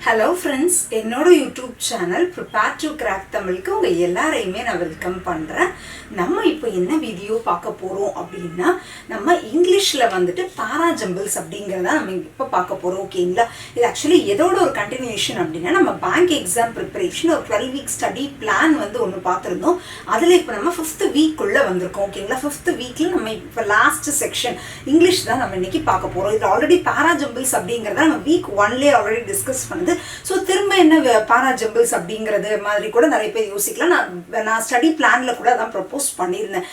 Hello friends, என்னோட YouTube channel prepare to crack தமிழுக்கு உங்கள் எல்லாரையுமே நான் வெல்கம் பண்ணுறேன். நம்ம இப்போ என்ன வீடியோ பார்க்க போகிறோம் அப்படின்னா, நம்ம இங்கிலீஷில் வந்துட்டு பாராஜம்பிள்ஸ் அப்படிங்கிறத நம்ம இப்போ பார்க்க போகிறோம். ஓகேங்களா? இது ஆக்சுவலி எதோட ஒரு கண்டினியூஷன் அப்படின்னா, நம்ம பேங்க் எக்ஸாம் ப்ரிப்பரேஷன் ஒரு 12 வீக் ஸ்டடி பிளான் வந்து ஒன்று பார்த்துருந்தோம். அதில் இப்போ நம்ம 5th வீக்குள்ளே வந்திருக்கோம். ஓகேங்களா? 5th வீக்கில் நம்ம இப்போ லாஸ்ட் செக்ஷன் இங்கிலீஷ் தான் நம்ம இன்னைக்கு பார்க்க போகிறோம். இது ஆல்ரெடி பாராஜம்பிள்ஸ் அப்படிங்கிறத நம்ம வீக் 1லேயே ஆல்ரெடி டிஸ்கஸ் பண்ணுது. ஸோ திரும்ப என்ன பாராஜம்பிள்ஸ் அப்படிங்கிறது மாதிரி கூட நிறைய பேர் யோசிக்கலாம். நான் ஸ்டடி பிளானில் கூட அதான் ப்ரப்போஸ் பண்ணியிருந்தேன்.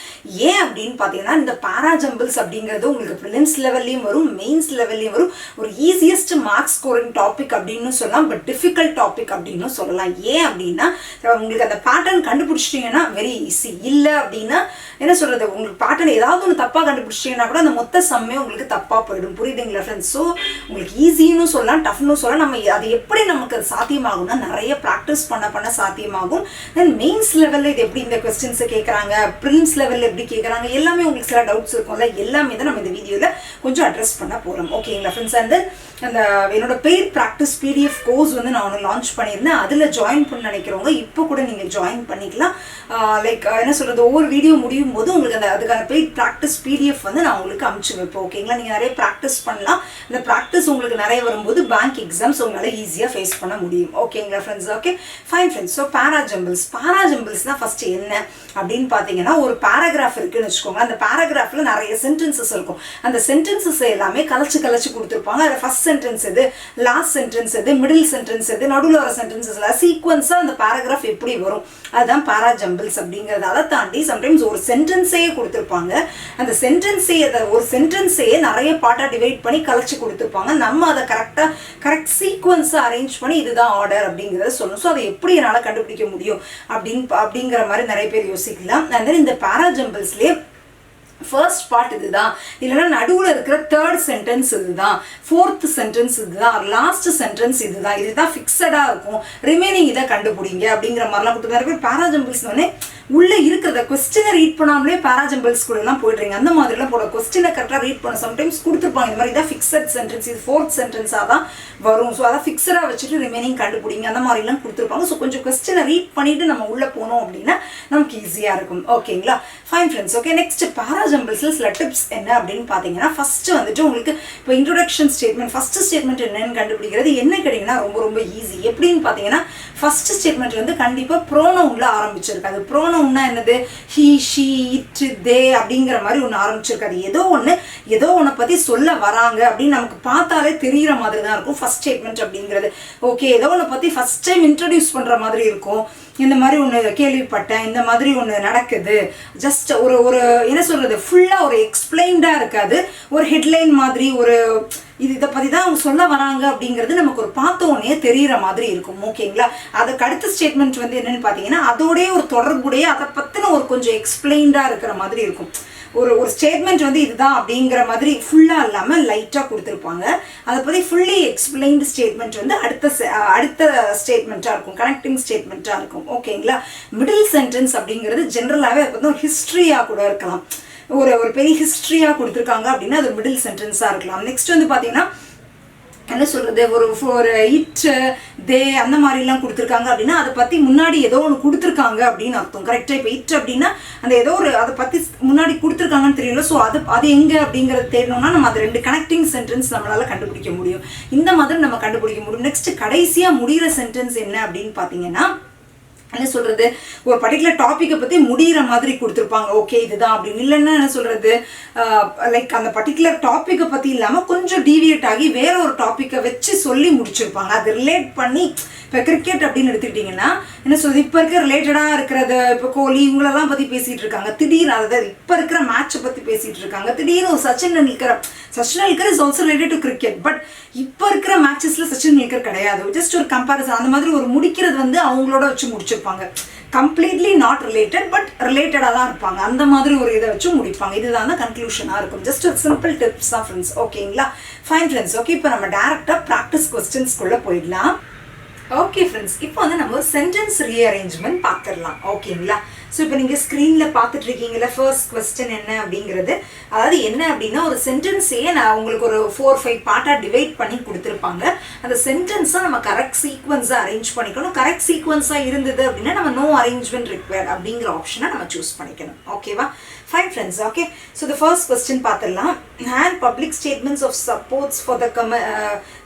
ஏன் அப்படின்னு பார்த்தீங்கன்னா, இந்த பாராஜம்பிள்ஸ் அப்படிங்கிறது உங்களுக்கு ப்ரிலிம்ஸ் லெவல்லையும் வரும், மெயின்ஸ் லெவல்லையும் வரும். ஒரு ஈஸியஸ்ட் மார்க் ஸ்கோரிங் டாபிக் அப்படின்னு சொல்லலாம், பட் டிஃபிகல்ட் டாபிக் அப்படின்னு சொல்லலாம். ஏன் அப்படின்னா, உங்களுக்கு அந்த பேட்டர்ன் கண்டுபிடிச்சிட்டிங்கன்னா வெரி ஈஸி. இல்லை அப்படின்னா என்ன சொல்கிறது, உங்களுக்கு பேட்டர்ன் ஏதாவது ஒன்று தப்பாக கண்டுபிடிச்சிட்டிங்கன்னா கூட அந்த மொத்த சம்மே உங்களுக்கு தப்பாக போயிடும். புரியுதுங்களா ஃப்ரெண்ட்ஸ்? ஸோ உங்களுக்கு ஈஸின்னு சொல்லலாம், டஃப்னு சொல்லலாம். நம்ம அது எப்படி நமக்கு அது சாத்தியமாகும்னா, நிறைய ப்ராக்டிஸ் பண்ண சாத்தியமாகும். தென் மெயின்ஸ் லெவலில் இது எப்படி இந்த கொஸ்டின்ஸை கேட்குறாங்க, ப்ரிலிம்ஸ் லெவலில் எப்படி கேட்குறாங்க, எல்லாமே உங்களுக்கு சில டவுட்ஸ் இருக்கும்ல, எல்லாமே தான் நம்ம இந்த வீடியோவில் கொஞ்சம் அட்ரஸ் பண்ண போகிறோம். ஓகேங்களா ஃப்ரெண்ட்ஸ்? அண்ட் அந்த என்னோட பெய்ட் ப்ராக்டிஸ் பிடிஎஃப் கோர்ஸ் வந்து நான் ஒன்று லான்ச் பண்ணியிருந்தேன். அதில் ஜாயின் பண்ண நினைக்கிறவங்க இப்போ கூட நீங்கள் ஜாயின் பண்ணிக்கலாம். லைக் என்ன சொல்கிறது, ஒவ்வொரு வீடியோ முடியும் போது உங்களுக்கு அதுக்கான பெய்ட் ப்ராக்டிஸ் பிடிஎஃப் வந்து நான் உங்களுக்கு அனுப்பிச்சு வைப்பேன். ஓகேங்களா? நீங்கள் நிறைய ப்ராக்டிஸ் பண்ணலாம். இந்த ப்ராக்டிஸ் உங்களுக்கு நிறைய வரும்போது பேங்க் எக்ஸாம்ஸ் உங்களால் ஈஸியாக ஃபேஸ் பண்ண முடியும். ஓகேங்களா friends? Okay fine friends. So parajumbles தான் ஃபர்ஸ்ட் என்ன அப்படின்னு பார்த்தீங்கன்னா, ஒரு பேராகிராஃப் இருக்குன்னு வச்சுக்கோங்க. அந்த பேராகிராஃபில் நிறைய சென்டென்சஸ் இருக்கும். அந்த சென்டென்சஸ் எல்லாமே கலைச்சு கொடுத்துருப்பாங்க. அதில் ஃபர்ஸ்ட் சென்டென்ஸ் எது, லாஸ்ட் சென்டென்ஸ் எது, மிடில் சென்டென்ஸ் எது, நடுவில் வர சென்டென்சஸ் எல்லாம் சீக்வன்ஸாக அந்த பேராகிராஃப் எப்படி வரும், அதுதான் பாராஜம்பிள்ஸ் அப்படிங்கிறது. அதை தாண்டி சம்டைம்ஸ் ஒரு சென்டென்ஸையே கொடுத்துருப்பாங்க. அந்த ஒரு சென்டென்ஸையே நிறைய பார்ட்டாக டிவைட் பண்ணி கலைச்சு கொடுத்துருப்பாங்க. நம்ம அதை கரெக்ட் சீக்வன்ஸாக அரேஞ்ச் பண்ணி இதுதான் ஆர்டர் அப்படிங்கிறத சொல்லணும். ஸோ அதை எப்படி என்னால் கண்டுபிடிக்க முடியும் அப்படிங்கிற மாதிரி நிறைய பேர் யோசிக்கலாம். அண்ட் தென் இந்த பாராஜம்பிள்ஸ்லேயே ஃபர்ஸ்ட் பார்ட் இதுதான், இல்லைன்னா நடுவில் இருக்கிற தேர்ட் சென்டென்ஸ் இதுதான், ஃபோர்த் சென்டென்ஸ் இதுதான், லாஸ்ட் சென்டென்ஸ் இதுதான் ஃபிக்ஸடாக இருக்கும். ரிமைனிங் இதை கண்டுபிடிங்க அப்படிங்கிற மாதிரிலாம் கொடுத்து நிறைய பேர் பாராஜம்பிள்ஸ் வந்து உள்ளே இருக்கிறத கொஸ்டினை ரீட் பண்ணாமலே பாராஜம்பிள்ஸ் கூட எல்லாம் போயிடுறீங்க. அந்த மாதிரிலாம் போட கொஸ்டினை கரெக்டாக ரீட் பண்ண சம்டைம்ஸ் கொடுத்துருப்பாங்க. இந்த மாதிரி இதான் ஃபிக்ஸட் சென்டென்ஸ், இது ஃபோர்த் சென்டென்ஸாக தான் வரும். ஸோ அதை ஃபிக்ஸடாக வச்சுட்டு ரிமைனிங் கண்டுபிடிங்க அந்த மாதிரிலாம் கொடுத்துருப்பாங்க. ஸோ கொஞ்சம் கொஸ்டினை ரீட் பண்ணிட்டு நம்ம உள்ளே போனோம் அப்படின்னா நமக்கு ஈஸியாக இருக்கும். ஓகேங்களா ஃபைன் ஃப்ரெண்ட்ஸ்? ஓகே நெக்ஸ்ட் பாராஜம்பிள்ஸில் சில டிப்ஸ் என்ன அப்படின்னு பார்த்தீங்கன்னா, ஃபஸ்ட்டு வந்துட்டு உங்களுக்கு இப்போ இன்ட்ரோடக்ஷன் ஸ்டேட்மெண்ட், ஃபஸ்ட்டு ஸ்டேட்மெண்ட் என்னன்னு கண்டுபிடிக்கிறது என்ன கேட்டிங்கன்னா ரொம்ப ஈஸி. எப்படின்னு பார்த்தீங்கன்னா, ஃபஸ்ட்டு ஸ்டேட்மெண்ட் வந்து கண்டிப்பாக ப்ரோனவுனில் ஆரம்பிச்சிருக்காது. ப்ரோனவுன்னா என்னது, ஹீ, ஷீ, இட், தே அப்படிங்கிற மாதிரி ஒன்று ஆரம்பிச்சிருக்காது. ஏதோ ஒன்றை பற்றி சொல்ல வராங்க அப்படின்னு நமக்கு பார்த்தாலே தெரிகிற மாதிரி தான் இருக்கும் ஃபஸ்ட் ஸ்டேட்மெண்ட் அப்படிங்கிறது. ஓகே, ஏதோ ஒன்றை பற்றி ஃபஸ்ட் டைம் இன்ட்ரடியூஸ் பண்ணுற மாதிரி இருக்கும். இந்த மாதிரி ஒன்று கேள்விப்பட்டேன், இந்த மாதிரி ஒன்று நடக்குது, ஜஸ்ட் ஒரு என்ன சொல்கிறது, ஃபுல்லாக ஒரு எக்ஸ்பிளைன்டாக இருக்காது. ஒரு ஹெட்லைன் மாதிரி இதை பற்றி தான் அவங்க சொல்ல வராங்க அப்படிங்கிறது நமக்கு ஒரு பார்த்தோன்னே தெரிகிற மாதிரி இருக்கும். ஓகேங்களா? அதுக்கு அடுத்த ஸ்டேட்மெண்ட் வந்து என்னென்னு பார்த்தீங்கன்னா, அதோடய ஒரு தொடர்புடைய அதை பற்றின ஒரு கொஞ்சம் எக்ஸ்பிளைன்டாக இருக்கிற மாதிரி இருக்கும். ஒரு ஸ்டேட்மெண்ட் வந்து இதுதான் அப்படிங்கிற மாதிரி ஃபுல்லாக இல்லாமல் லைட்டாக கொடுத்துருப்பாங்க. அதை பற்றி ஃபுல்லி எக்ஸ்பிளைன்டு ஸ்டேட்மெண்ட் வந்து அடுத்த ஸ்டேட்மெண்ட்டாக இருக்கும், கனெக்டிங் ஸ்டேட்மெண்ட்டாக இருக்கும். ஓகேங்களா? மிடில் சென்டென்ஸ் அப்படிங்கிறது ஜென்ரலாகவே அதை பற்றி ஒரு ஹிஸ்ட்ரியாக கூட இருக்கலாம். ஒரு பெரிய ஹிஸ்ட்ரியாக கொடுத்துருக்காங்க அப்படின்னா அது மிடில் சென்டென்ஸாக இருக்கலாம். நெக்ஸ்ட் வந்து பார்த்தீங்கன்னா என்ன சொல்கிறது, ஒரு இட், தே அந்த மாதிரிலாம் கொடுத்துருக்காங்க அப்படின்னா அதை பற்றி முன்னாடி ஏதோ ஒன்று கொடுத்துருக்காங்க அப்படின்னு அர்த்தம். கரெக்டாக இப்போ இட் அப்படின்னா அந்த ஏதோ அதை பற்றி முன்னாடி கொடுத்துருக்காங்கன்னு தெரியல. ஸோ அது எங்கே அப்படிங்கிறது தெரியணும்னா நம்ம அது 2 கனெக்டிங் சென்டென்ஸ் நம்மளால் கண்டுபிடிக்க முடியும். இந்த மாதிரி நம்ம கண்டுபிடிக்க முடியும். நெக்ஸ்ட் கடைசியாக முடிகிற சென்டென்ஸ் என்ன அப்படின்னு பார்த்தீங்கன்னா, என்ன சொல்கிறது, ஒரு பர்டிகுலர் டாப்பிக்கை பற்றி முடிகிற மாதிரி கொடுத்துருப்பாங்க. ஓகே இதுதான் அப்படின்னு. இல்லைன்னா என்ன சொல்கிறது, லைக் அந்த பர்டிகுலர் டாப்பிக்கை பற்றி இல்லாமல் கொஞ்சம் டீவியேட் ஆகி வேற ஒரு டாப்பிக்கை வச்சு சொல்லி முடிச்சிருப்பாங்க. அது ரிலேட் பண்ணி இப்போ கிரிக்கெட் அப்படின்னு எடுத்துக்கிட்டிங்கன்னா என்ன சொல்றது, இப்போ இருக்க ரிலேட்டடாக இருக்கிறத, இப்போ கோலி இவங்களெல்லாம் பற்றி பேசிகிட்டு இருக்காங்க. திடீர்னு அதாவது இப்போ இருக்கிற மேட்சை பற்றி பேசிகிட்டு இருக்காங்க. திடீர்னு ஒரு Sachin Tendulkar is also related to cricket. But இப்போ இருக்கிற மேட்சஸில் சச்சின் டெண்டுல்கர் கிடையாது. ஜஸ்ட் ஒரு கம்பேரிசன் அந்த மாதிரி ஒரு முடிக்கிறது வந்து அவங்களோட வச்சு முடிச்சிருப்பாங்க. கம்ப்ளீட்லி நாட் ரிலேட்டட், பட் ரிலேட்டடாக தான் இருப்பாங்க. அந்த மாதிரி ஒரு இதை வச்சு முடிப்பாங்க. இதுதான் தான் கன்க்ளூஷனாக இருக்கும். ஜஸ்ட் ஒரு சிம்பிள் டிப்ஸ் தான் ஃப்ரெண்ட்ஸ். ஓகேங்களா ஃபைன் ஃப்ரெண்ட்ஸ்? ஓகே இப்போ நம்ம டேரெக்டாக ப்ராக்டிஸ் கொஸ்டின்ஸ்குள்ளே போயிடலாம். ஓகே ஃப்ரெண்ட்ஸ், இப்போ வந்து நம்ம சென்டென்ஸ் ரீஅரேஞ்ச்மெண்ட் பார்த்துடலாம். ஓகேங்களா? ஸோ இப்போ நீங்கள் ஸ்க்ரீனில் பார்த்துட்டு இருக்கீங்களா ஃபர்ஸ்ட் கொஸ்டின் என்ன அப்படிங்கிறது. அதாவது என்ன அப்படின்னா, ஒரு சென்டென்ஸையே நான் உங்களுக்கு ஒரு 4-5 பார்ட்டாக டிவைட் பண்ணி கொடுத்துருப்பாங்க. அந்த சென்டென்ஸை நம்ம கரெக்ட் சீக்வன்ஸாக அரேஞ்ச் பண்ணிக்கணும். கரெக்ட் சீக்வன்ஸாக இருந்தது அப்படின்னா நம்ம நோ அரேஞ்ச்மெண்ட் ரிக்வயர்ட் அப்படிங்கிற ஆப்ஷனை நம்ம சூஸ் பண்ணிக்கணும். ஓகேவா? Fine friends. Okay, so the first question பார்த்துடலாம். And public statements of supports for the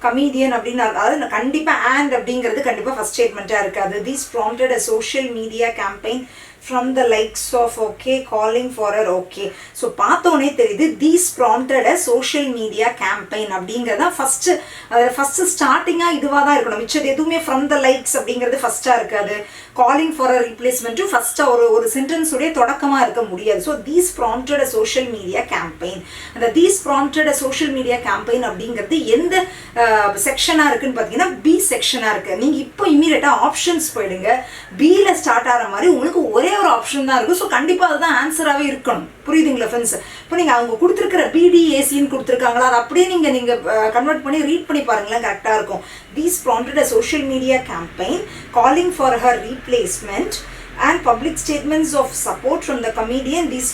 comedian அப்படின்னு, அதாவது கண்டிப்பாக அண்ட் அப்படிங்கிறது கண்டிப்பாக ஃபர்ஸ்ட் ஸ்டேட்மெண்ட்டாக இருக்காது. These prompted a social media campaign from the likes of okay calling for her okay. So பார்த்தோனே தெரியுது these prompted a social media campaign அப்படிங்கறத ஃபர்ஸ்ட் ஸ்டார்டிங்கா இதுவா தான் இருக்கணும். மிச்சது எதுவுமே from the likes அப்படிங்கிறது ஃபர்ஸ்டா இருக்காது. calling for a replacement ஃபர்ஸ்டா ஒரு சென்டென்ஸ் உடைய தொடக்கமா இருக்க முடியாது. So these prompted a social media campaign. அந்த these prompted a social media campaign அப்படிங்கிறது எந்த செக்ஷனா இருக்குன்னு பாத்தீங்கன்னா பி செக்ஷனா இருக்கு. நீங்க இப்போ இமிடியேட்டா ஆப்ஷன்ஸ் போயிடுங்க. பில ஸ்டார்ட் ஆகிற மாதிரி உங்களுக்கு ஒரே ஒரு ஆப்ஷன் தான் இருக்கும். ஸோ கண்டிப்பாக அதுதான் ஆன்சராகவே இருக்கணும். புரியுதுங்களா ஃப்ரெண்ட்ஸ்? இப்போ நீங்கள் அவங்க கொடுத்துருக்கிற பிடிஏசின்னு கொடுத்துருக்காங்களா, அதை அப்படியே நீங்கள் கன்வெர்ட் பண்ணி ரீட் பண்ணி பாருங்களேன், கரெக்டாக இருக்கும். These prompted a social media campaign calling for her replacement and public statements of support from the comedian. These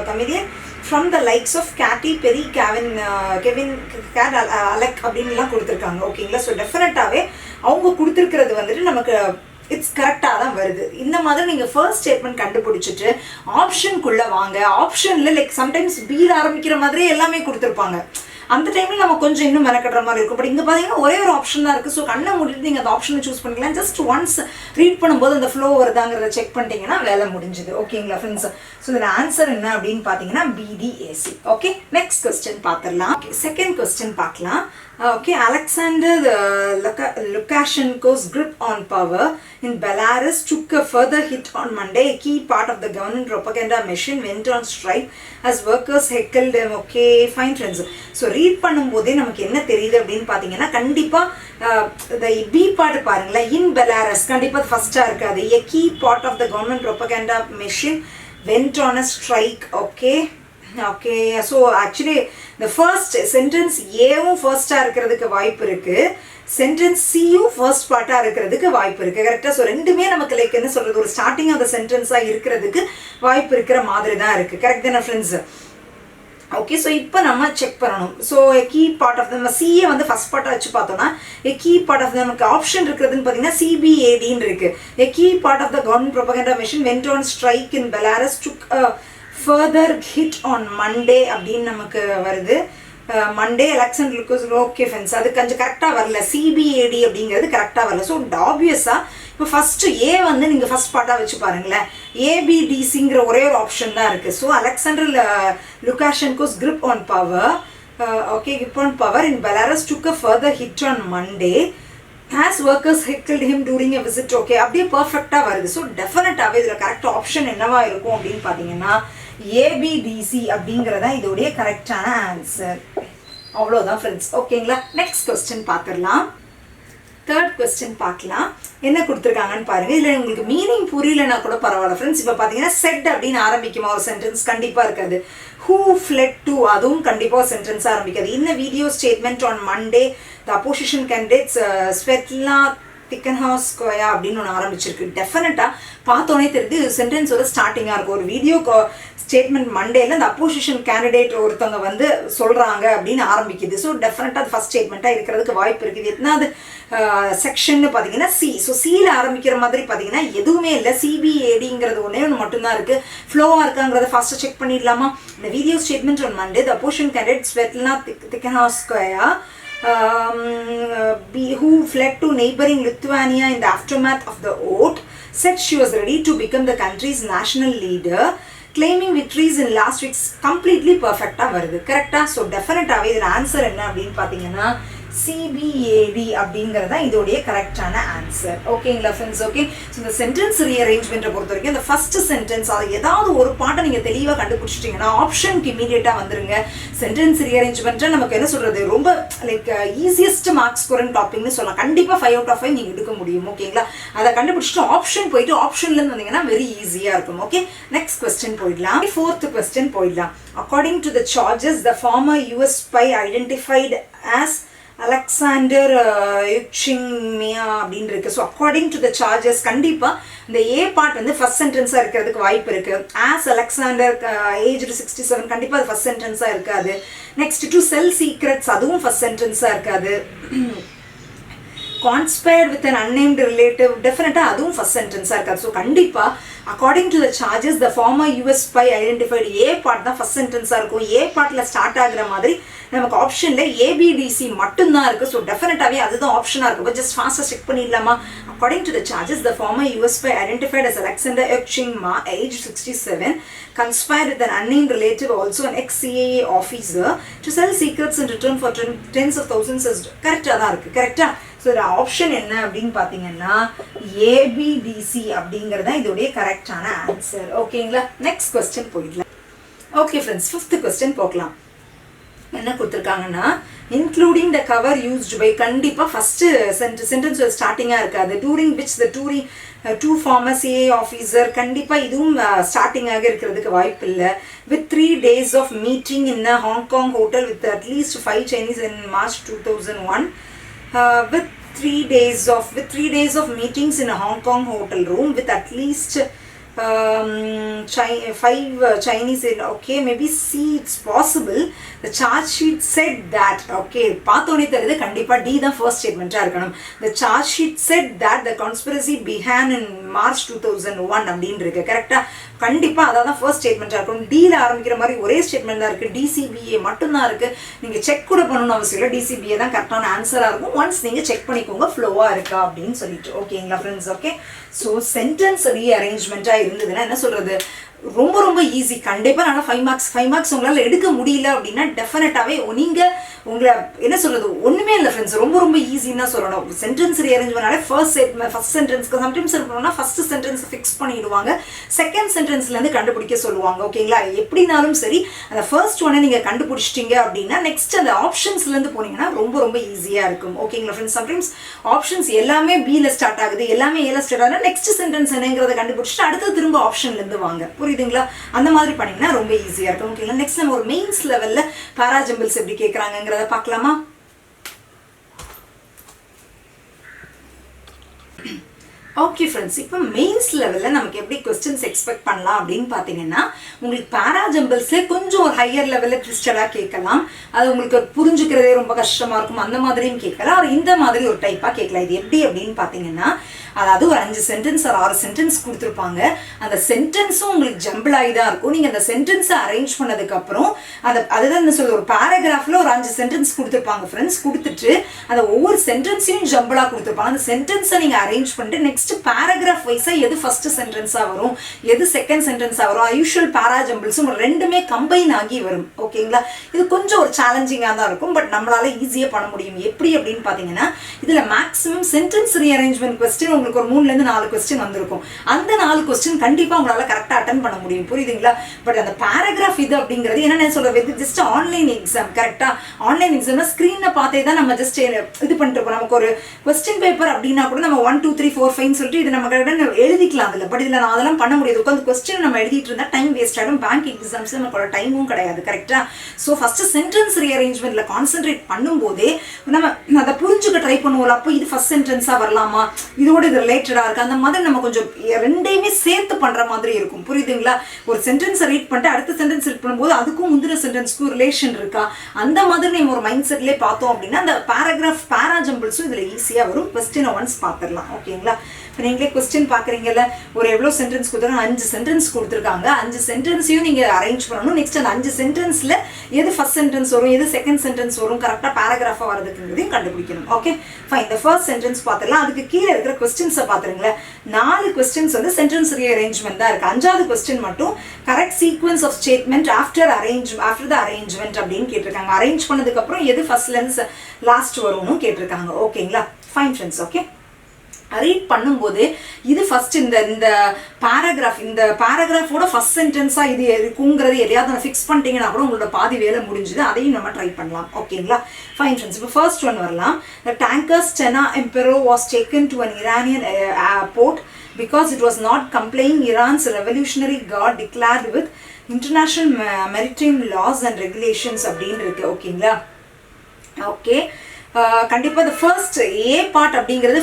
comedian from the likes of Katy Perry, Kevin Cat, Alec அப்படின்லாம் கொடுத்துருக்காங்க. ஓகேங்களா? So டெஃபினட்டாகவே அவங்க கொடுத்துருக்கிறது வந்துட்டு நமக்கு இட்ஸ் கரெக்டாக தான் வருது. இந்த மாதிரி நீங்கள் ஃபர்ஸ்ட் ஸ்டேட்மெண்ட் கண்டுபிடிச்சிட்டு ஆப்ஷனுக்குள்ளே வாங்க. ஆப்ஷனில் லைக் சம்டைம்ஸ் பீல ஆரம்பிக்கிற மாதிரியே எல்லாமே கொடுத்துருப்பாங்க. அந்த டைமில் நம்ம கொஞ்சம் இன்னும் மெனக்கட்டுற மாதிரி இருக்கும். பட் இங்கே பார்த்தீங்கன்னா ஒரே ஒரு ஆப்ஷன் தான் இருக்குது. ஸோ கண்ணை மூடிட்டு நீங்கள் அந்த ஆப்ஷனை சூஸ் பண்ணிக்கலாம். ஜஸ்ட் ஒன்ஸ் ரீட் பண்ணும்போது அந்த ஃப்ளோ வருதாங்கிறத செக் பண்ணிட்டீங்கன்னா வேலை முடிஞ்சுது. ஓகேங்களா ஃப்ரெண்ட்ஸ்? ஸோ இதில் ஆன்சர் என்ன அப்படின்னு பார்த்தீங்கன்னா பிடிஏசி. ஓகே, நெக்ஸ்ட் கொஸ்டின் பார்த்துடலாம். ஓகே, செகண்ட் கொஸ்டின் பார்க்கலாம். Okay, Alexander Lukashenko's grip on power in Belarus took a further hit on Monday. A key part of the government propaganda machine went on strike as workers heckled them. Okay, fine friends. So read பண்ணும்போதே நமக்கு என்ன தெரியுது அப்படின்னு பார்த்தீங்கன்னா, கண்டிப்பாக the B part பாருங்களேன், in Belarus கண்டிப்பாக ஃபர்ஸ்டாக இருக்காது. A key part of the government propaganda machine went on a strike. Okay, so actually the first sentence ஏவும் ஃபர்ஸ்டா இருக்கிறதுக்கு வாய்ப்பு இருக்கு, சென்டென்ஸ் சியும் ஃபர்ஸ்ட் பார்ட்டா இருக்கிறதுக்கு வாய்ப்பு இருக்கு. கரெக்டா? ஸோ ரெண்டுமே நமக்கு லைக் என்ன சொல்றது, ஒரு ஸ்டார்டிங் ஆஃப் த சென்டென்ஸா இருக்கிறதுக்கு வாய்ப்பு இருக்கிற மாதிரி தான் இருக்கு. கரெக்ட் தானே ஃப்ரெண்ட்ஸ்? ஓகே, ஸோ இப்போ நம்ம செக் பண்ணணும். ஸோ கீ பார்ட் ஆஃப் நம்ம சிஏ வந்து ஃபர்ஸ்ட் பார்ட்டாக வச்சு பார்த்தோம்னா கீ பார்ட் ஆஃப் நமக்கு ஆப்ஷன் இருக்கிறதுன்னு பார்த்தீங்கன்னா சிபிஏடின்னு இருக்கு. Key part of the government propaganda mission went on strike in Belarus took further hit on Monday அப்படின்னு நமக்கு வருது. Monday election looks. Okay friends, அது கொஞ்சம் கரெக்டாக வரல. சிபிஏடி அப்படிங்கிறது கரெக்டாக வரல. ஸோ ஆப்வியஸாக இப்போ ஃபஸ்ட்டு ஏ வந்து நீங்கள் ஃபஸ்ட் பார்ட்டாக வச்சு பாருங்களேன். ஏபிடிசிங்கிற ஒரே ஒரு ஆப்ஷன் தான் இருக்குது. So Alexander Lukashenko's grip on power, grip on power in Belarus took a further hit on Monday as workers heckled him during a visit. Okay, அப்படியே பர்ஃபெக்டாக வருது. ஸோ டெஃபினட்டாகவே இதில் கரெக்ட் ஆப்ஷன் என்னவா இருக்கும் அப்படின்னு பார்த்தீங்கன்னா ஏபிடிசி அப்படிங்கிறதா இதோடைய கரெக்டான ஆன்சர். அவ்வளோதான் ஃப்ரெண்ட்ஸ். ஓகேங்களா? நெக்ஸ்ட் கொஸ்டின் பார்த்துடலாம். தேர்ட் கொஸ்டின் பார்க்கலாம். என்ன கொடுத்துருக்காங்கன்னு பாருங்க. இதில் உங்களுக்கு மீனிங் புரியலன்னா கூட பரவாயில்ல ஃப்ரெண்ட்ஸ். இப்போ பார்த்தீங்கன்னா செட் அப்படின்னு ஆரம்பிக்குமா ஒரு சென்டென்ஸ்? கண்டிப்பாக இருக்காது. ஹூ ஃப்ளெட் டு, அதுவும் கண்டிப்பாக ஒரு சென்டென்ஸாக ஆரம்பிக்காது. இந்த video statement on Monday the opposition candidates Sviatlana Tsikhanouskaya அப்படின்னு ஒன்று ஆரம்பிச்சிருக்கு. டெஃபினட்டாக பார்த்தோன்னே தெரியுது சென்டென்ஸோட ஸ்டார்டிங்காக இருக்கும். ஒரு வீடியோ ஸ்டேட்மெண்ட் மண்டேல இந்த அப்போசிஷன் கேண்டிடேட் ஒருத்தவங்க வந்து சொல்கிறாங்க அப்படின்னு ஆரம்பிக்குது. ஸோ டெஃபினட்டாக அது ஃபஸ்ட் ஸ்டேட்மெண்ட்டாக இருக்கிறதுக்கு வாய்ப்பு இருக்குது. எத்தனாவது செக்ஷன் பார்த்தீங்கன்னா சி. ஸோ சியில் ஆரம்பிக்கிற மாதிரி பார்த்தீங்கன்னா எதுவுமே இல்லை. சிபிஏடிங்கிறது ஒன்று மட்டும்தான் இருக்குது. ஃப்ளோவாக இருக்காங்கிறத ஃபஸ்ட்டு செக் பண்ணிடலாமா? இந்த video statement on Monday the opposition candidate Sviatlana Tsikhanouskaya who fled to neighboring Lithuania in the aftermath of the vote, said she was ready to become the country's national leader, claiming victories in last week's. completely perfectா வருது. கரெக்டா? So டெஃபினட்டாகவே இதில் answer என்ன அப்படின்னு பார்த்தீங்கன்னா CBAT அப்படிங்கிறதா இதோடைய கரெக்டான answer. ஓகேங்களா ஃப்ரெண்ட்ஸ்? ஓகே, ஸோ இந்த சென்டென்ஸ் ரீஅரேஞ்ச்மெண்ட்டை பொறுத்த வரைக்கும் இந்த ஃபர்ஸ்ட் சென்டென்ஸ் அது ஏதாவது ஒரு பாட்டை நீங்கள் தெளிவாக கண்டுபிடிச்சிட்டிங்கன்னா ஆப்ஷனுக்கு இமீடியட்டாக வந்துருங்க. சென்டென்ஸ் ரீஅரேஞ்ச்மெண்ட்டை நமக்கு என்ன சொல்கிறது, ரொம்ப லைக் ஈஸியஸ்ட் மார்க்ஸ் ஸ்கோரிங் டாப்பிக்னு சொல்லலாம். கண்டிப்பாக 5 out of 5 நீங்கள் எடுக்க முடியும். ஓகேங்களா? அதை கண்டுபிடிச்சிட்டு ஆப்ஷன் போயிட்டு ஆப்ஷன்லேருந்து வந்தீங்கன்னா வெரி ஈஸியாக இருக்கும். ஓகே, நெக்ஸ்ட் கொஸ்டின் போயிடலாம். ஃபோர்த் கொஸ்டின் போயிடலாம். According to the charges, the former US spy identified as Alexander Yuk Sing Ma அப்படின்னு இருக்கு. So according to the charges கண்டிப்பாக இந்த ஏ பார்ட் வந்து ஃபர்ஸ்ட் சென்டென்ஸாக இருக்கிறதுக்கு வாய்ப்பு இருக்கு. ஆஸ் அலெக்சாண்டர் ஏஜ்டு 67 கண்டிப்பாக அது ஃபர்ஸ்ட் சென்டென்ஸாக இருக்காது. நெக்ஸ்ட் டு செல் சீக்ரெட்ஸ் அதுவும் ஃபர்ஸ்ட் சென்டென்ஸாக இருக்காது. conspired with an unnamed relative டெஃபினட்டாக அதுவும் ஃபர்ஸ்ட் சென்டென்ஸாக இருக்காது. ஸோ கண்டிப்பாக according to the charges the former US spy identified A part தான் ஃபர்ஸ்ட் சென்டென்ஸாக இருக்கும். ஏ பார்ட்டில் ஸ்டார்ட் ஆகுற மாதிரி நமக்கு ஆப்ஷனில் ஏபிடிசி மட்டும்தான் இருக்குது. ஸோ டெஃபினட்டாகவே அதுதான் ஆப்ஷனாக இருக்கும். பட் ஜஸ்ட் ஃபாஸ்ட்டாக செக் பண்ணிடலாமா? According to the charges the former US spy identified as Alexander Yuk Sing Ma age 67 conspired with an unnamed relative also an ex-CIA officer to sell secrets in return for tens of thousands கரெக்டாக தான் இருக்குது. கரெக்டாக? So இது option என்ன அப்படின்னு பார்த்தீங்கன்னா ஏபிடிசி அப்படிங்கிறது தான் இதோடைய கரெக்டான ஆன்சர். ஓகேங்களா? நெக்ஸ்ட் கொஸ்டின் போயிடலாம். ஓகே ஃப்ரெண்ட்ஸ், 5th கொஸ்டின் போகலாம். என்ன கொடுத்துருக்காங்கன்னா including the cover used by கண்டிப்பாக ஃபஸ்ட்டு சென்டென்ஸ் ஸ்டார்டிங்காக இருக்காது. During which the two former CIA officer கண்டிப்பாக இதுவும் ஸ்டார்டிங்காக இருக்கிறதுக்கு வாய்ப்பு இல்லை. With 3 days of meeting in a Hong Kong hotel with at least 5 Chinese in March 2001. With 3 days of meetings in a Hong Kong hotel room with at least 5 Chinese in. Okay, maybe C, it's possible. The charge sheet said that. Okay, பார்த்தோனே தெரியுது கண்டிப்பாக D தான் first ஸ்டேட்மெண்ட்டாக இருக்கணும். The charge sheet said that the conspiracy began in March 2001 அப்படின்னு இருக்கு. கரெக்டாக? கண்டிப்பாக அதான் தான் ஃபர்ஸ்ட் ஸ்டேட்மெண்ட்டாக இருக்கணும். Dல ஆரம்பிக்கிற மாதிரி ஒரே ஸ்டேட்மெண்ட் தான் இருக்குது. DCBA மட்டும்தான் இருக்குது. நீங்கள் செக் கூட பண்ணணும்னு அவசியம் இல்லை. DCBA தான் கரெக்டான ஆன்சராக இருக்கும். ஒன்ஸ் நீங்கள் செக் பண்ணிக்கோங்க ஃப்ளோவாக இருக்கா அப்படின்னு சொல்லிட்டு. ஓகேங்களா ஃப்ரெண்ட்ஸ்? ஓகே, ஸோ சென்டென்ஸ் ரீஅரேஞ்ச்மெண்ட்டாக இருந்ததுன்னா என்ன சொல்கிறது, ரொம்ப ரொம்ப ஈஸி. கண்டிப்பாக நல்லா 5 மார்க்ஸ் உங்களால் எடுக்க முடியல அப்படின்னா டெஃபினட்டாகவே நீங்கள் உங்களை என்ன சொல்கிறது ஒன்றுமே இல்லை ஃப்ரெண்ட்ஸ், ரொம்ப ரொம்ப ஈஸின்னு தான் சொல்லணும். சென்டென்ஸ் ரீஅரேஞ்ச் பண்ணாலே ஃபர்ஸ்ட் சென்டென்ஸ்க்கு சம்டைம்ஸ் இருக்கணும்னா ஃபர்ஸ்ட் சென்டென்ஸ் ஃபிக்ஸ் பண்ணிடுவாங்க, செகண்ட் சென்டென்ஸ்லேருந்து கண்டுபிடிக்க சொல்லுவாங்க. ஓகேங்களா? எப்படினாலும் சரி அந்த ஃபர்ஸ்ட் ஒன்னை நீங்கள் கண்டுபிடிச்சிட்டிங்க அப்படின்னா நெக்ஸ்ட் அந்த ஆப்ஷன்ஸ்லேருந்து போனீங்கன்னா ரொம்ப ரொம்ப ஈஸியாக இருக்கும். ஓகேங்களா ஃப்ரெண்ட்ஸ்? சம்டைம்ஸ் ஆப்ஷன்ஸ் எல்லாமே பியில் ஸ்டார்ட் ஆகுது, எல்லாமே ஏல ஸ்டார்ட் ஆகுது, நெக்ஸ்ட் சென்டென்ஸ் என்னங்கிறத கண்டுபிடிச்சிட்டு அடுத்து திரும்ப ஆப்ஷன்லேருந்து வாங்க. புரியுதுங்களா? அந்த மாதிரி பண்ணிங்கன்னா ரொம்ப ஈஸியாக இருக்கும். ஓகேங்களா? நெக்ஸ்ட் நம்ம ஒரு மெயின்ஸ் லெவலில் பாராஜம்பிள்ஸ் எப்படி கேட்குறாங்கிறத பார்க்கலாமா? ஓகே ஃப்ரெண்ட்ஸ், இப்போ மெயின்ஸ் லெவலில் நமக்கு எப்படி கொஸ்டின்ஸ் எக்ஸ்பெக்ட் பண்ணலாம் அப்படின்னு பார்த்தீங்கன்னா உங்களுக்கு பாராஜம்பிள்ஸே கொஞ்சம் ஒரு ஹையர் லெவலில் ட்விஸ்டடாக கேட்கலாம். அது உங்களுக்கு புரிஞ்சுக்கிறதே ரொம்ப கஷ்டமாக இருக்கும். அந்த மாதிரியும் கேட்கலாம். ஒரு இந்த மாதிரி ஒரு டைப்பாக கேட்கலாம். இது எப்படி அப்படின்னு பார்த்தீங்கன்னா அதாவது ஒரு 5 சென்டென்ஸ் ஒரு 6 சென்டென்ஸ் கொடுத்துருப்பாங்க. அந்த சென்டென்ஸும் உங்களுக்கு ஜம்பிள் ஆகி தான் இருக்கும். நீங்கள் அந்த சென்டென்ஸை அரேஞ்ச் பண்ணதுக்கப்புறம் அதுதான் என்ன சொல்ல ஒரு பேராகிராஃபில் ஒரு 5 சென்டென்ஸ் கொடுத்துருப்பாங்க ஃப்ரெண்ட்ஸ். கொடுத்துட்டு அந்த ஒவ்வொரு சென்டென்ஸையும் ஜம்பிளாக கொடுத்துருப்பாங்க. அந்த சென்டென்ஸை நீங்கள் அரேஞ்ச் பண்ணிட்டு நெக்ஸ்ட் பேராகிராஃப் வைஸாக எது ஃபர்ஸ்ட் சென்டென்ஸாக வரும் எது செகண்ட் சென்டென்ஸாக வரும், யூஷுவல் பேராஜம்பிள்ஸும் ரெண்டுமே கம்பைன் ஆகி வரும். ஓகேங்களா? இது கொஞ்சம் ஒரு சேலஞ்சிங்காக தான் இருக்கும். பட் நம்மளால ஈஸியாக பண்ண முடியும். எப்படி அப்படின்னு பார்த்தீங்கன்னா இதில் மேக்ஸிமம் சென்டென்ஸ் ரீஅரேஞ்ச்மெண்ட் கொஸ்டின் உங்களுக்கு ஒரு 3லேருந்து 4 கொஸ்டின் வந்திருக்கும். அந்த 4 கொஸ்டின் கண்டிப்பாக உங்களால் கரெக்டாக அட்டன் பண்ண முடியும். புரியுதுங்களா? பட் அந்த பேராகிராஃப் இது அப்படிங்கிறது என்ன சொல்றது, ஜஸ்ட் ஆன்லைன் எக்ஸாம். கரெக்டாக? ஆன்லைன் எக்ஸாம்னா ஸ்க்ரீனை பார்த்தே தான் நம்ம ஜஸ்ட் இது பண்ணிட்டு இருக்கோம். நமக்கு ஒரு கொஸ்டின் பேப்பர் அப்படின்னா கூட நம்ம 1 2 3 4 5 சொல்லிட்டு இது நம்ம கரெக்டாக எழுதிக்கலாம் அதில். பட் இதில் நான் அதெல்லாம் பண்ண முடியாது. உட்காந்து கொஸ்டின் நம்ம எழுதிட்டு இருந்தால் டைம் வேஸ்ட் ஆகிடும். பேங்க் எக்ஸாம்ஸ் நமக்கு டைமும் கிடையாது. கரெக்டாக? ஸோ ஃபஸ்ட்டு சென்டென்ஸ் ரீஅரேஞ்ச்மெண்ட்ல கான்சென்ட்ரேட் பண்ணும்போதே நம்ம அதை புரிஞ்சுக்க ட்ரை பண்ணுவோம். அப்போ இது ஃபர்ஸ்ட் சென்டென்ஸாக வரலாமா, இதோட இது ரிலேட்டடாக இருக்குது, அந்த மாதிரி நம்ம கொஞ்சம் ரெண்டையுமே சேர்த்து பண்ணுற மாதிரி இருக்கும். புரியுதுங்களா? ஒரு சென்டென்ஸை ரீட் பண்ணிட்டு அடுத்த சென்டென்ஸ் ரீட் பண்ணும்போது அதுக்கும் முந்தின சென்டென்ஸ்க்கும் ரிலேஷன் இருக்கா, அந்த மாதிரி நம்ம ஒரு மைண்ட் செட்லேயே பார்த்தோம் அப்படின்னா அந்த பேராஜம்பிள்ஸும் இதில் ஈஸியாக வரும். கொஸ்டினை ஒன்ஸ் பார்த்துடலாம். ஓகேங்களா? இப்போ நீங்களே கொஸ்டின் பார்க்குறீங்கல்ல, ஒரு எவ்வளோ சென்டென்ஸ் கொடுத்துருக்காங்க, 5 சென்டென்ஸ் கொடுத்துருக்காங்க. 5 சென்டென்ஸையும் நீங்கள் அரேஞ்ச் பண்ணணும். நெக்ஸ்ட் அந்த 5 சென்டென்ஸில் எது ஃபர்ஸ்ட் சென்டென்ஸ் வரும் எது செகண்ட் சென்டென்ஸ் வரும் கரெக்டாக பேராகிராஃபாக வரதுக்குங்கிறதையும் கண்டுபிடிக்கணும். Okay fine. இந்த ஃபர்ஸ்ட் சென்டென்ஸ் பார்த்துடலாம். அதுக்கு கீழே இருக்கிற கொஸ்டின்ஸை பார்த்துருங்களேன். 4 கொஸ்டின்ஸ் வந்து சென்டென்ஸ் ரீஅரேஞ்ச்மெண்ட் தான் இருக்குது. 5வது கொஸ்டின் மட்டும் correct sequence of statement after the arrangement அப்படின்னு கேட்டிருக்காங்க. அரேஞ்ச் பண்ணதுக்கப்புறம் எது ஃபர்ஸ்ட்லேருந்து லாஸ்ட் வரும்னு கேட்டிருக்காங்க. ஓகேங்களா? Fine friends. ஓகே, ரீட் பண்ணும்போது இது ஃபர்ஸ்ட் இந்த பேராகிராஃபோட ஃபர்ஸ்ட் சென்டென்ஸாக இது இருக்குங்கிறது எதையாவது நான் ஃபிக்ஸ் பண்ணிட்டீங்கன்னா கூட உங்களோட பாதி வேலை முடிஞ்சுது. அதையும் நம்ம ட்ரை பண்ணலாம். ஓகேங்களா? Fine friends. இப்போ ஃபர்ஸ்ட் ஒன் வரலாம். The tanker Stena Impero was taken to an Iranian port because it was not complying Iran's Revolutionary Guard declared with international maritime laws and regulations அப்படின்னு இருக்கு. ஓகேங்களா? ஓகே, கண்டிப்பாக the first A part அப்படிங்கிறது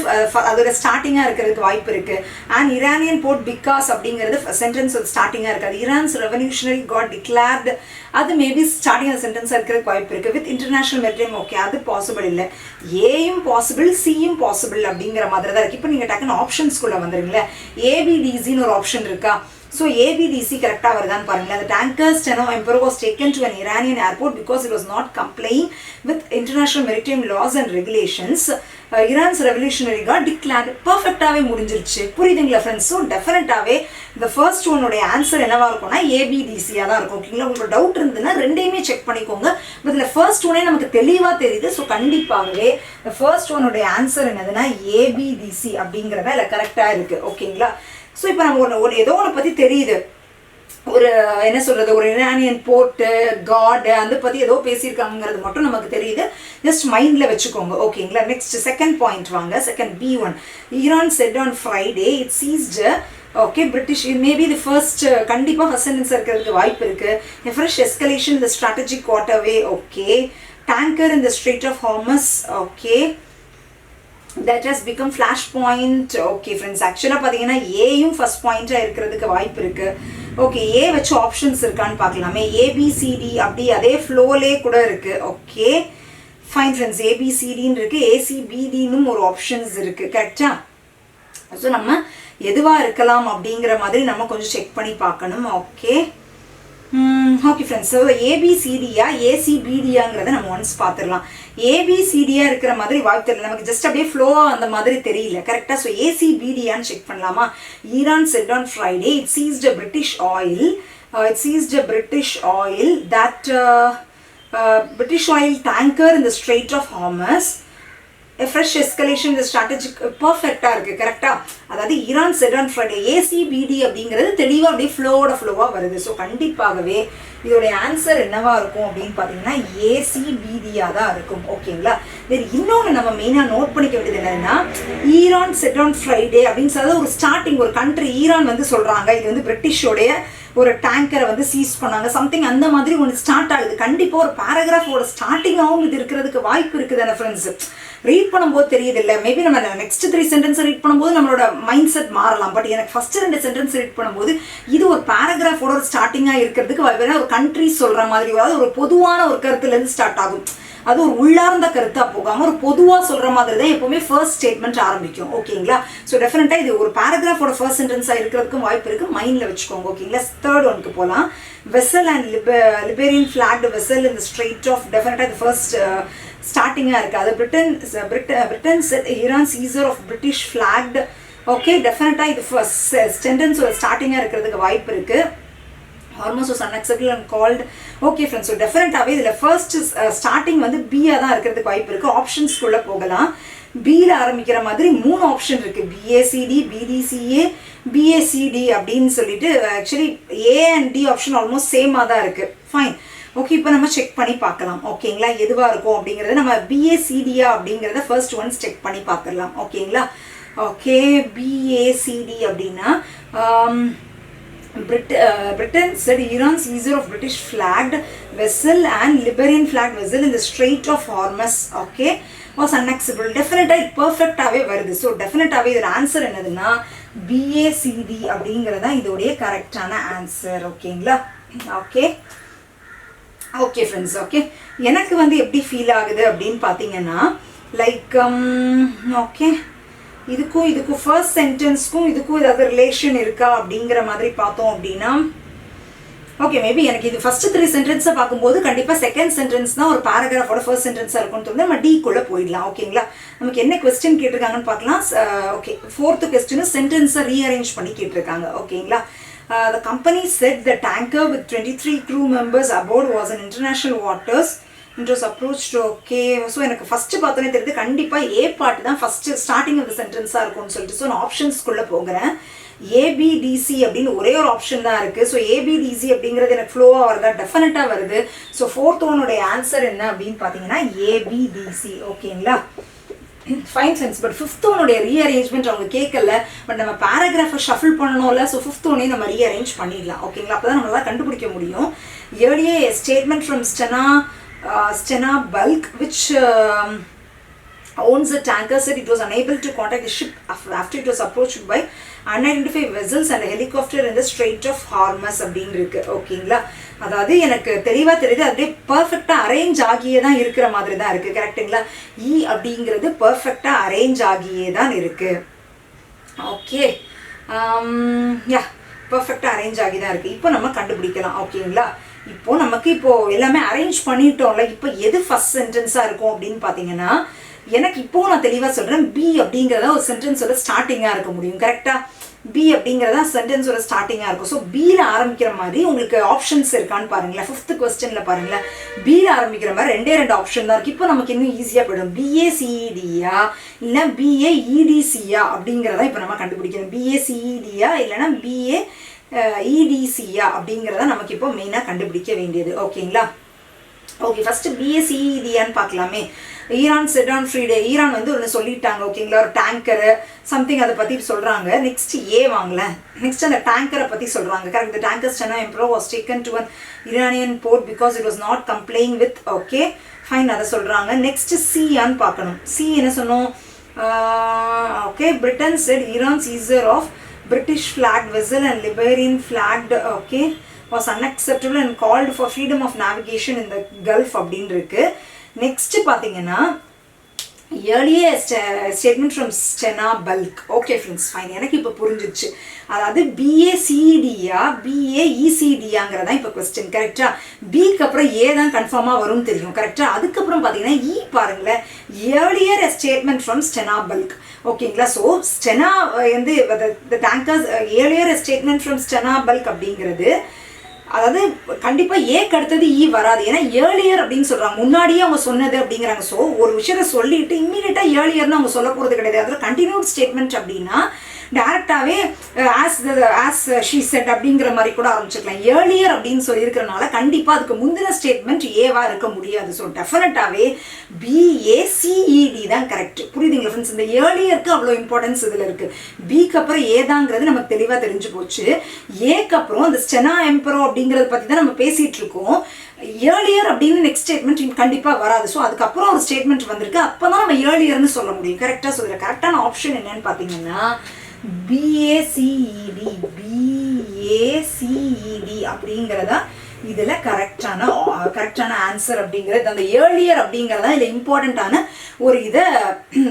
அதோட ஸ்டார்டிங்காக இருக்கிறதுக்கு வாய்ப்பு இருக்குது. அண்ட் Iranian port because அப்படிங்கிறது சென்டென்ஸ் ஸ்டார்டிங்காக இருக்காது. Iran's revolutionary got declared, அது மேபி ஸ்டார்டிங் ஆஃப் சென்டென்ஸாக இருக்கிறதுக்கு வாய்ப்பு இருக்குது. வித் இன்டர்நேஷனல் மெரிடைம் ஓகே, அது பாசிபிள் இல்லை. ஏயும் பாசிபிள், சியும் பாசிபிள் அப்படிங்கிற மாதிரி தான் இருக்குது. இப்போ நீங்கள் டக்குன்னு ஆப்ஷன்ஸ்குள்ளே வந்துடுங்களேன். ஏபிடிசின்னு ஒரு ஆப்ஷன் இருக்கா? ஸோ ஏபிடிசி கரெக்டாக வருதான்னு பாருங்களேன். The tanker Steno Emperor was taken to an Iranian airport because it was not complying with international maritime laws and regulations. Iran's revolutionary got declared. பர்ஃபெக்டாகவே முடிஞ்சிருச்சு. புரியுதுங்களா ஃப்ரெண்ட்ஸ்? ஸோ டெஃபினட்டாகவே இந்த ஃபர்ஸ்ட் ஒன்னுடைய ஆன்சர் என்னவா இருக்கும்னா ஏபிடிசியாக தான் இருக்கும். ஓகேங்களா? உங்களுக்கு டவுட் இருந்ததுன்னா ரெண்டையுமே செக் பண்ணிக்கோங்க. பட் இதில் ஃபர்ஸ்ட் ஒன்னே நமக்கு தெளிவாக தெரியுது. ஸோ கண்டிப்பாகவே இந்த ஃபர்ஸ்ட் ஒன்னுடைய ஆன்சர் என்னதுன்னா ஏபிடிசி அப்படிங்கிறத இல்லை கரெக்டாக இருக்குது. ஓகேங்களா? ஸோ இப்போ நம்ம ஏதோ ஒன்று பற்றி தெரியுது, ஒரு என்ன சொல்கிறது, ஒரு இரானியன் போர்ட்டு காடு அதை பற்றி ஏதோ பேசியிருக்காங்கிறது மட்டும் நமக்கு தெரியுது. ஜஸ்ட் மைண்டில் வச்சுக்கோங்க. ஓகேங்களா? நெக்ஸ்ட் செகண்ட் பாயிண்ட் வாங்க. Second B1. Iran said on Friday it seized okay British maybe இது ஃபர்ஸ்ட் கண்டிப்பாக ஃபர்ஸ்ட் சென்டென்ஸ் இருக்கிறதுக்கு வாய்ப்பு இருக்குது. ஃப்ரெஷ் எஸ்கலேஷன் இந்த strategic waterway okay. Tanker in the Strait of Hormuz okay. that has become flash point. okay friends, actually பாத்தீங்கன்னா ஏயும் first பாயிண்டா இருக்கிறதுக்கு வாய்ப்பு இருக்கு. ஓகே, ஏ வச்சு ஆப்ஷன்ஸ் இருக்கான்னு பார்க்கலாமே. ஏபிசிடி அப்படி அதே ஃப்ளோலே கூட இருக்கு. ஓகே ஃபைன் ஃப்ரெண்ட்ஸ், ஏபிசிடின்னு இருக்கு, ஏசிபிடின்னு ஒரு ஆப்ஷன்ஸ் இருக்கு. கரெக்டா? ஸோ நம்ம எதுவா இருக்கலாம் அப்படிங்கிற மாதிரி நம்ம கொஞ்சம் செக் பண்ணி பார்க்கணும். ஓகே ஓகே ஃப்ரெண்ட்ஸ், ஸோ ஏபிசிடியா ஏசிபிடியாங்கிறத நம்ம ஒன்ஸ் பார்த்துடலாம். ஏபிசிடியா இருக்கிற மாதிரி வாய்ப்பு தெரியல நமக்கு, ஜஸ்ட் அப்படியே ஃப்ளோவாக அந்த மாதிரி தெரியல. கரெக்டாக? ஸோ ஏசிபிடியான்னு செக் பண்ணலாமா? Iran said on Friday it ceased a British oil, that British oil tanker in the Strait of Hormuz. A fresh escalation in the strategic பர்ஃபெக்டாக இருக்குது. கரெக்டாக? அதாவது Iran said on Friday ACPD அப்படிங்கிறது தெளிவாக அப்படியே ஃப்ளோவாக வருது. So கண்டிப்பாகவே இதோடைய ஆன்சர் என்னவா இருக்கும் அப்படின்னு பார்த்தீங்கன்னா ஏசிபிடியாக தான் இருக்கும். ஓகேங்களா? வேறு இன்னொன்று நம்ம மெயினாக நோட் பண்ணிக்க வேண்டியது என்னன்னா, ஈரான் செட் ஆன் ஃப்ரைடே அப்படின்னு சொல்றது ஒரு ஸ்டார்டிங், ஒரு கண்ட்ரி ஈரான் வந்து சொல்கிறாங்க இது வந்து பிரிட்டிஷோடைய ஒரு டேங்கரை வந்து சீஸ் பண்ணாங்க சம்திங், அந்த மாதிரி ஒன்று ஸ்டார்ட் ஆகுது. கண்டிப்பாக ஒரு பேராகிராஃபோட ஸ்டார்டிங்காகவும் இது இருக்கிறதுக்கு வாய்ப்பு இருக்குது தானே ஃப்ரெண்ட்ஸ்? ரீட் பண்ணும்போது தெரியுது இல்லை, மேபி நம்ம நெக்ஸ்ட் 3 சென்டென்ஸ் ரீட் பண்ணும்போது நம்மளோட மைண்ட் செட் மாறலாம். பட் எனக்கு ஃபர்ஸ்ட் 2 சென்டென்ஸ் ரீட் பண்ணும்போது இது ஒரு பேராகிராஃபோட ஒரு ஸ்டார்டிங்காக இருக்கிறதுக்கு வாய்ப்பு. ஒரு கண்ட்ரி சொல்கிற மாதிரி, அதாவது ஒரு பொதுவான ஒரு கருத்துலேருந்து ஸ்டார்ட் ஆகும். அது ஒரு உள்ளார்ந்த கருத்தாக போகாமல் ஒரு பொதுவாக சொல்கிற மாதிரி தான் எப்போவுமே ஃபர்ஸ்ட் ஸ்டேட்மெண்ட் ஆரம்பிக்கும். ஓகேங்களா? ஸோ டெஃபினட்டாக இது ஒரு பேராகிராஃபோட ஃபர்ஸ்ட் சென்டென்ஸாக இருக்கிறதுக்கும் வாய்ப்பு இருக்குது. மைண்டில் வச்சுக்கோங்க. ஓகேங்களா? தேர்ட் ஒன்க்கு போகலாம். Vessel and Liberian flagged vessel இந்த ஸ்ட்ரெய்ட் ஆஃப், டெஃபினட்டாக இது ஃபர்ஸ்ட் ஸ்டார்டிங்காக இருக்குது. அது Britain said Iran seizure of British flagged. Okay, டெஃபினட்டாக இது ஃபர்ஸ்ட் சென்டென்ஸ் ஒரு ஸ்டார்டிங்காக இருக்கிறதுக்கு வாய்ப்பு இருக்குது. Hormuz was unacceptable and called. Okay friends, so definitely இதில் ஃபர்ஸ்ட் ஸ்டார்டிங் வந்து பியாக தான் இருக்கிறதுக்கு வாய்ப்பு இருக்குது. ஆப்ஷன்ஸ்குள்ளே போகலாம். பியில் ஆரம்பிக்கிற மாதிரி 3 ஆப்ஷன் இருக்குது. பிஏசிடி, பிடிசிஏ, பிஏசிடி அப்படின்னு சொல்லிட்டு actually A and D option almost சேமாக தான் இருக்குது. ஃபைன். ஓகே, இப்போ நம்ம செக் பண்ணி பார்க்கலாம். ஓகேங்களா? எதுவாக இருக்கும் அப்படிங்கிறத நம்ம பிஏசிடியா அப்படிங்கிறத ஃபர்ஸ்ட் ஒன்ஸ் செக் பண்ணி பார்த்துடலாம். ஓகேங்களா? ஓகே, பிஏசிடி அப்படின்னா Britain said Iran seizure of British flagged vessel and Liberian flagged vessel in the Strait of Hormuz, okay, was unacceptable. Definitely perfectly வருது. ஸோ டெஃபினட்டாகவே இதோட ஆன்சர் என்னதுன்னா BACD அப்படிங்கிறதா இதோடைய கரெக்டான ஆன்சர். ஓகேங்களா? ஓகே ஓகே ஃப்ரெண்ட்ஸ், ஓகே எனக்கு வந்து எப்படி ஃபீல் ஆகுது அப்படின்னு பார்த்தீங்கன்னா லைக் ஓகே இதுக்கும் ஃபர்ஸ்ட் சென்டென்ஸ்க்கும் இதுக்கும் ஏதாவது ரிலேஷன் இருக்கா அப்படிங்கிற மாதிரி பார்த்தோம் அப்படின்னா ஓகே மேபி எனக்கு இது ஃபர்ஸ்ட் 3 சென்டென்ஸை பார்க்கும்போது கண்டிப்பாக செகண்ட் சென்டென்ஸ் தான் ஒரு பேராகிராஃபோட ஃபர்ஸ்ட் சென்டென்ஸாக இருக்கும்னு தோணுது. நம்ம டிக்குள்ளே போயிடலாம். ஓகேங்களா? நமக்கு என்ன கொஸ்டின் கேட்டிருக்காங்கன்னு பார்க்கலாம். ஓகே, 4th கொஸ்டின் சென்டென்ஸை ரீஅரேஞ்ச் பண்ணி கேட்டிருக்காங்க. ஓகேங்களா? The company said the tanker with 23 crew members aboard was in international waters. It was approached. Okay, so எனக்கு ஃபஸ்ட்டு பார்த்தோன்னே தெரியுது கண்டிப்பாக ஏ பார்ட் தான் ஃபஸ்ட்டு ஸ்டார்டிங் ஆஃப் த சென்டென்ஸாக இருக்கும்னு சொல்லிட்டு. ஸோ நான் ஆப்ஷன்ஸ்குள்ளே போகிறேன். ஏபிடிசி அப்படின்னு ஒரே ஒரு ஆப்ஷன் தான் இருக்குது. ஸோ ஏபிடிசி அப்படிங்கிறது எனக்கு ஃப்ளோவாக வருதா? டெஃபினட்டாக வருது. ஸோ 4th ஒன்னுடைய ஆன்சர் என்ன அப்படின்னு பார்த்தீங்கன்னா ஏபிடிசி. ஓகேங்களா? Fine sense. பட் 5th ஒன்னுடைய ரீஅரேஞ்ச்மெண்ட் அவங்க கேட்கல. பட் நம்ம பேராகிராஃபை ஷஃபிள் பண்ணணும்ல. ஸோ 5th ஒன்னையும் நம்ம ரீஅரேஞ்ச் பண்ணிடலாம். ஓகேங்களா? அப்போ தான் நம்மளால் கண்டுபிடிக்க முடியும். ஏர்லியே statement from Stena Bulk which owns the tanker said it was unable to contact the ship after it was approached by unidentified vessels and a helicopter in the Strait of Hormuz அப்படின்னு இருக்கு. ஓகேங்களா, அதாவது எனக்கு தெளிவாக தெரியுது, அப்படியே பர்ஃபெக்டாக arrange ஆகியே தான் இருக்கிற மாதிரி தான் இருக்குது. கரெக்டுங்களா, அப்படிங்கிறது பர்ஃபெக்டாக அரேஞ்ச் ஆகியே தான் இருக்குது. ஓகே, யா, பர்ஃபெக்டாக அரேஞ்ச் ஆகி தான் இருக்குது. இப்போ நம்ம கண்டுபிடிக்கலாம். ஓகேங்களா, இப்போது நமக்கு இப்போது எல்லாமே அரேஞ்ச் பண்ணிட்டோம்ல. இப்போ எது ஃபஸ்ட் சென்டென்ஸாக இருக்கும் அப்படின்னு பார்த்தீங்கன்னா, எனக்கு இப்போவும் நான் தெளிவாக சொல்கிறேன், பி அப்படிங்கிறத ஒரு சென்டென்ஸோட ஸ்டார்டிங்காக இருக்க முடியும். கரெக்டாக, பி அப்படிங்கிறதா சென்டென்ஸோட ஸ்டார்டிங்காக இருக்கும். ஸோ பியில் ஆரம்பிக்கிற மாதிரி உங்களுக்கு ஆப்ஷன்ஸ் இருக்கான்னு பாருங்களேன். 5th கொஸ்டினில் பாருங்களேன், பியில் ஆரம்பிக்கிற மாதிரி 2 ஆப்ஷன் தான் இருக்குது. இப்போ நமக்கு இன்னும் ஈஸியாக போயிடும். பிஏசிஇடியா இல்லை பிஏஇடிசியா அப்படிங்கிறத இப்போ நம்ம கண்டுபிடிக்கணும். பிஏசிஇடியா இல்லைன்னா பிஏஇடிசியா அப்படிங்கிறத நமக்கு இப்போ மெயினாக கண்டுபிடிக்க வேண்டியது. ஓகேங்களா, ஓகே, ஃபஸ்ட்டு பிஏசிஇடியான்னு பார்க்கலாமே. Iran said on free day. Iran வந்து ஒன்று சொல்லிட்டாங்க. ஓகேங்களா, ஒரு டேங்கரு சம்திங் அதை பற்றி சொல்கிறாங்க. நெக்ஸ்ட் வாங்கல, நெக்ஸ்ட் அந்த டேங்கரை பற்றி சொல்கிறாங்க. Correct, the tanker Stena Emperor was taken to an Iranian port because it was not complying with. Okay fine, அதை சொல்கிறாங்க. நெக்ஸ்ட் சியான்னு பார்க்கணும். சி என்ன சொன்னோம்? Okay, Britain set Iran seizure of British flagged vessel and Liberian flagged was unacceptable and called for freedom of navigation in the Gulf அப்படின்னு இருக்கு. Next பார்த்தீங்கன்னா earlier statement from Stena Bulk. Okay friends, fine, எனக்கு இப்போ புரிஞ்சிச்சு. அதாவது பிஏசிடியா பிஏஇசிடியாங்கிறதா இப்போ question. கரெக்டா, பிக்கு அப்புறம் தான் கன்ஃபார்மாக வரும்னு தெரியும். கரெக்டா, அதுக்கப்புறம் பார்த்தீங்கன்னா பாருங்களேன், earlier statement from Stena Bulk. ஓகேங்களா, ஸோ ஸ்டெனா வந்து tankers earlier statement from Stena Bulk அப்படிங்கிறது, அதாவது கண்டிப்பாக ஏக்கு அடுத்தது வராது. ஏன்னா ஏர்லியர் அப்படின்னு சொல்கிறாங்க, முன்னாடியே அவங்க சொன்னது அப்படிங்கிறாங்க. ஸோ ஒரு விஷயத்தை சொல்லிட்டு இம்மீடியட்டாக ஏர்லியர்னு அவங்க சொல்ல போகிறது கிடையாது. அதில் கண்டினியூட் ஸ்டேட்மெண்ட் அப்படின்னா டேரெக்டாகவே ஆஸ் ஷீ செட் அப்படிங்கிற மாதிரி கூட ஆரம்பிச்சுக்கலாம். ஏர்லியர் அப்படின்னு சொல்லியிருக்கிறனால கண்டிப்பாக அதுக்கு முந்தின ஸ்டேட்மெண்ட் ஏவாக இருக்க முடியாது. ஸோ டெஃபினட்டாகவே பிஏசிஇடி தான் கரெக்ட். புரியுதுங்களா ஃப்ரெண்ட்ஸ்? இந்த ஏர்லியருக்கு அவ்வளோ இம்பார்ட்டன்ஸ் இதில் இருக்குது. பிக்கு அப்புறம் ஏதாங்கிறது நமக்கு தெளிவாக தெரிஞ்சு போச்சு. ஏக்கு அப்புறம் அந்த ஸ்டெனா எம்பரோ அப்படிங்கிறத பற்றி தான் நம்ம பேசிகிட்டு இருக்கோம். ஏர்லியர் அப்படின்னு நெக்ஸ்ட் ஸ்டேட்மெண்ட் கண்டிப்பாக வராது. ஸோ அதுக்கப்புறம் ஒரு ஸ்டேட்மெண்ட் வந்திருக்கு, அப்போ தான் நம்ம ஏர்லியர்னு சொல்ல முடியும். கரெக்டாக சொல்கிறேன். கரெக்டான ஆப்ஷன் என்னன்னு பார்த்தீங்கன்னா பிஏசிஇடி அப்படிங்கிறதா இதில் கரெக்டான ஆன்சர் அப்படிங்கிறது. அந்த ஏர்லியர் அப்படிங்கிறதா இதில் இம்பார்ட்டண்ட்டான ஒரு இதை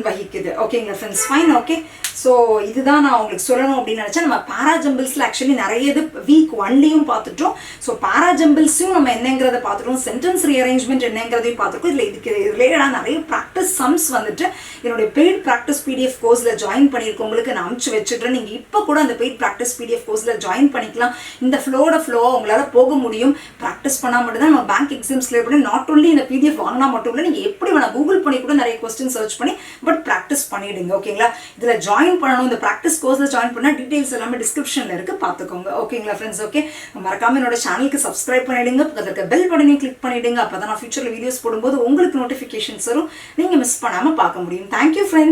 வகிக்குது. ஓகேங்களா ஃப்ரெண்ட்ஸ், ஃபைன். ஓகே, ஸோ இதுதான் நான் உங்களுக்கு சொல்லணும் அப்படின்னு நினச்சேன். நம்ம பாராஜம்பிள்ஸில் ஆக்சுவலி நிறைய இது வீக் 1லையும் பார்த்துட்டோம். ஸோ பாராஜம்பிள்ஸையும் நம்ம என்னங்கிறத பார்த்துட்டோம், சென்டென்ஸ் ரீஅரேஞ்ச்மெண்ட் என்னங்கிறதையும் பார்த்துருக்கோம். இதில் இதுக்கு ரிலேட்டடாக நிறைய ப்ராக்டிஸ் சம்ஸ் வந்துட்டு என்னுடைய பெய்ட் ப்ராக்டிஸ் பிடிஎஃப் கோர்ஸில் ஜாயின் பண்ணியிருக்கவங்களுக்கு நான் அனுப்பிச்சு வச்சுட்றேன். நீங்கள் இப்போ கூட அந்த பெய்ட் ப்ராக்டிஸ் பிடிஎஃப் கோர்ஸில் ஜாயின் பண்ணிக்கலாம். இந்த ஃப்ளோவாக உங்களால் போக முடியும். ப்ராக்டிஸ் பண்ணால் மட்டும் தான் நம்ம பேங்க் எக்ஸாம்ஸ் கிளியர் பண்ணி, நாட் ஒன்லி இந்த பிடிஎஃப் வாங்கினா மட்டும் இல்லை, நீங்கள் எப்படி வேணால் கூகுள் பண்ணி கூட நிறைய கொஸ்டின் சர்ச் பண்ணி பட் ப்ராக்டிஸ் பண்ணிவிடுங்க. ஓகேங்களா, இதில் ஜாயின் பண்ணணும், இந்த ப்ராக்டிஸ் கோர்ஸில் ஜாயின் பண்ணால் டீட்டெயில்ஸ் எல்லாமே டிஸ்கிரிப்ஷனில் இருக்குது, பார்த்துக்கோங்க. ஓகேங்களா ஃப்ரெண்ட்ஸ்? ஓகே, மறக்காமல் என்னோட சேனலுக்கு சப்ஸ்கிரைப் பண்ணிவிடுங்க, பக்கத்தில் பெல் பட்டனையும் கிளிக் பண்ணிவிடுங்க. அப்போ தான் நான் ஃபியூச்சரில் வீடியோஸ் போடும்போது உங்களுக்கு நோட்டிஃபிகேஷன்ஸ் வரும், நீங்கள் மிஸ் பண்ணாமல் பார்க்க முடியும். Thank you friends.